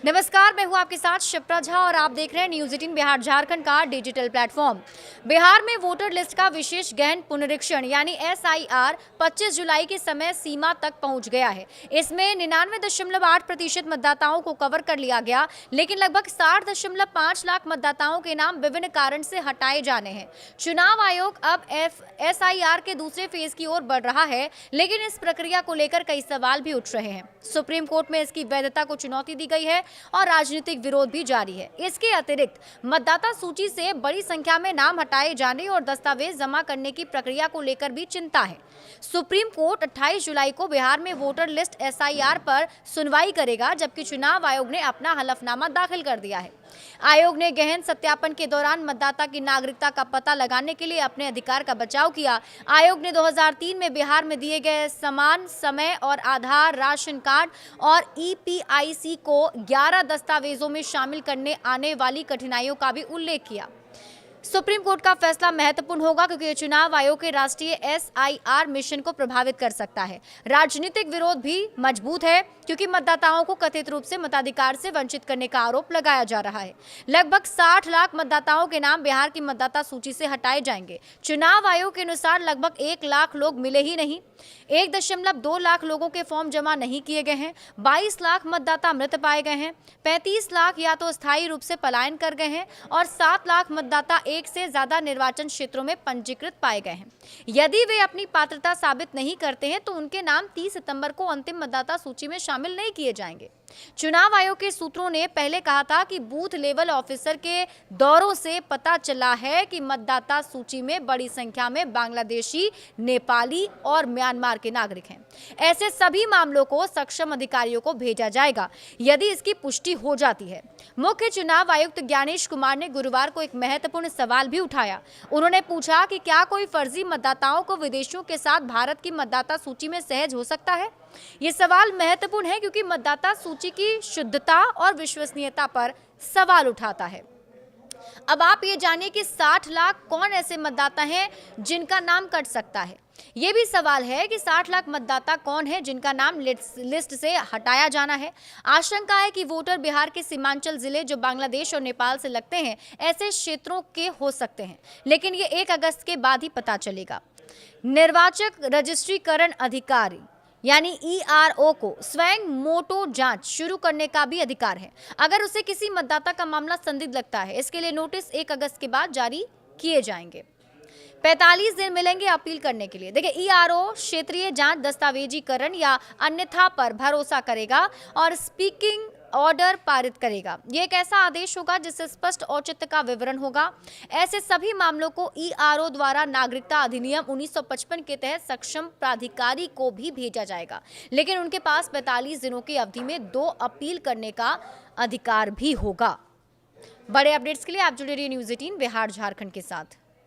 नमस्कार, मैं हूं आपके साथ शिप्रा झा और आप देख रहे हैं न्यूज़ 18 बिहार झारखंड का डिजिटल प्लेटफॉर्म। बिहार में वोटर लिस्ट का विशेष गहन पुनरीक्षण यानी एसआईआर 25 जुलाई की समय सीमा तक पहुंच गया है। इसमें 99.8% मतदाताओं को कवर कर लिया गया, लेकिन लगभग 60.5 लाख मतदाताओं के नाम विभिन्न कारण से हटाए जाने हैं। चुनाव आयोग अब एसआईआर के दूसरे फेज की ओर बढ़ रहा है, लेकिन इस प्रक्रिया को लेकर कई सवाल भी उठ रहे हैं। सुप्रीम कोर्ट में इसकी वैधता को चुनौती दी गई है और राजनीतिक विरोध भी जारी है। इसके अतिरिक्त मतदाता सूची से बड़ी संख्या में नाम हटाए जाने और दस्तावेज जमा करने की प्रक्रिया को लेकर भी चिंता है। सुप्रीम कोर्ट 28 जुलाई को बिहार में वोटर लिस्ट एसआईआर पर सुनवाई करेगा, जबकि चुनाव आयोग ने अपना हलफनामा दाखिल कर दिया है। आयोग ने गहन सत्यापन के दौरान मतदाता की नागरिकता का पता लगाने के लिए अपने अधिकार का बचाव किया। आयोग ने 2003 में बिहार में दिए गए समान समय और आधार, राशन कार्ड और ईपीआईसी को 11 दस्तावेजों में शामिल करने आने वाली कठिनाइयों का भी उल्लेख किया। सुप्रीम कोर्ट का फैसला महत्वपूर्ण होगा क्योंकि ये चुनाव आयोग के राष्ट्रीय एसआईआर मिशन को प्रभावित कर सकता है। राजनीतिक विरोध भी मजबूत है क्योंकि मतदाताओं को कथित रूप से मताधिकार से वंचित करने का आरोप लगाया जा रहा है। लगभग 60 लाख मतदाताओं के नाम बिहार की मतदाता सूची से हटाए जाएंगे। चुनाव आयोग के अनुसार लगभग 1 लाख लोग मिले ही नहीं। 1.2 लाख लोगों के फॉर्म जमा नहीं किए गए हैं। 22 लाख मतदाता मृत पाए गए हैं। 35 लाख या तो स्थायी रूप से पलायन कर गए हैं और 7 लाख मतदाता एक से ज्यादा निर्वाचन क्षेत्रों में पंजीकृत पाए गए हैं। यदि वे अपनी पात्रता साबित नहीं करते हैं तो उनके नाम 30 सितंबर को अंतिम मतदाता सूची में शामिल नहीं किए जाएंगे। चुनाव आयोग के सूत्रों ने पहले कहा था कि बूथ लेवल ऑफिसर के दौरों से पता चला है कि मतदाता सूची में बड़ी संख्या में बांग्लादेशी, नेपाली और म्यांमार के नागरिक हैं। ऐसे सभी मामलों को सक्षम अधिकारियों को भेजा जाएगा यदि इसकी पुष्टि हो जाती है। मुख्य चुनाव आयुक्त ज्ञानेश कुमार ने गुरुवार को एक महत्वपूर्ण सवाल भी उठाया। उन्होंने पूछा कि क्या कोई फर्जी मतदाताओं को विदेशियों के साथ भारत की मतदाता सूची में सहज हो सकता है। ये सवाल महत्वपूर्ण है क्योंकि मतदाता सूची की शुद्धता और विश्वसनीयता पर सवाल उठाता है। अब आप ये जानिए कि 60 लाख कौन ऐसे मतदाता हैं जिनका नाम कट सकता है। ये भी सवाल है कि 60 लाख मतदाता कौन है जिनका नाम लिस्ट से हटाया जाना है। आशंका है कि वोटर बिहार के सीमांचल जिले जो बांग्लादेश और नेपाल से लगते हैं ऐसे क्षेत्रों के हो सकते हैं, लेकिन ये 1 अगस्त के बाद ही पता चलेगा। निर्वाचक रजिस्ट्रीकरण अधिकारी यानी ईआरओ को स्वयं मोटो जांच शुरू करने का भी अधिकार है अगर उसे किसी मतदाता का मामला संदिग्ध लगता है। इसके लिए नोटिस 1 अगस्त के बाद जारी किए जाएंगे। 45 दिन मिलेंगे अपील करने के लिए। देखिए, ईआरओ क्षेत्रीय जांच दस्तावेजीकरण या अन्यथा पर भरोसा करेगा और स्पीकिंग ऑर्डर पारित करेगा। यह एक ऐसा आदेश होगा जिससे स्पष्ट औचित्य का विवरण होगा। ऐसे सभी मामलों को ईआरओ द्वारा नागरिकता अधिनियम 1955 के तहत सक्षम प्राधिकारी को भी भेजा जाएगा, लेकिन उनके पास 45 दिनों की अवधि में 2 अपील करने का अधिकार भी होगा। बड़े अपडेट्स के लिए आप जुड़े रहिए न्यूज़ 18 बिहार झारखंड के साथ।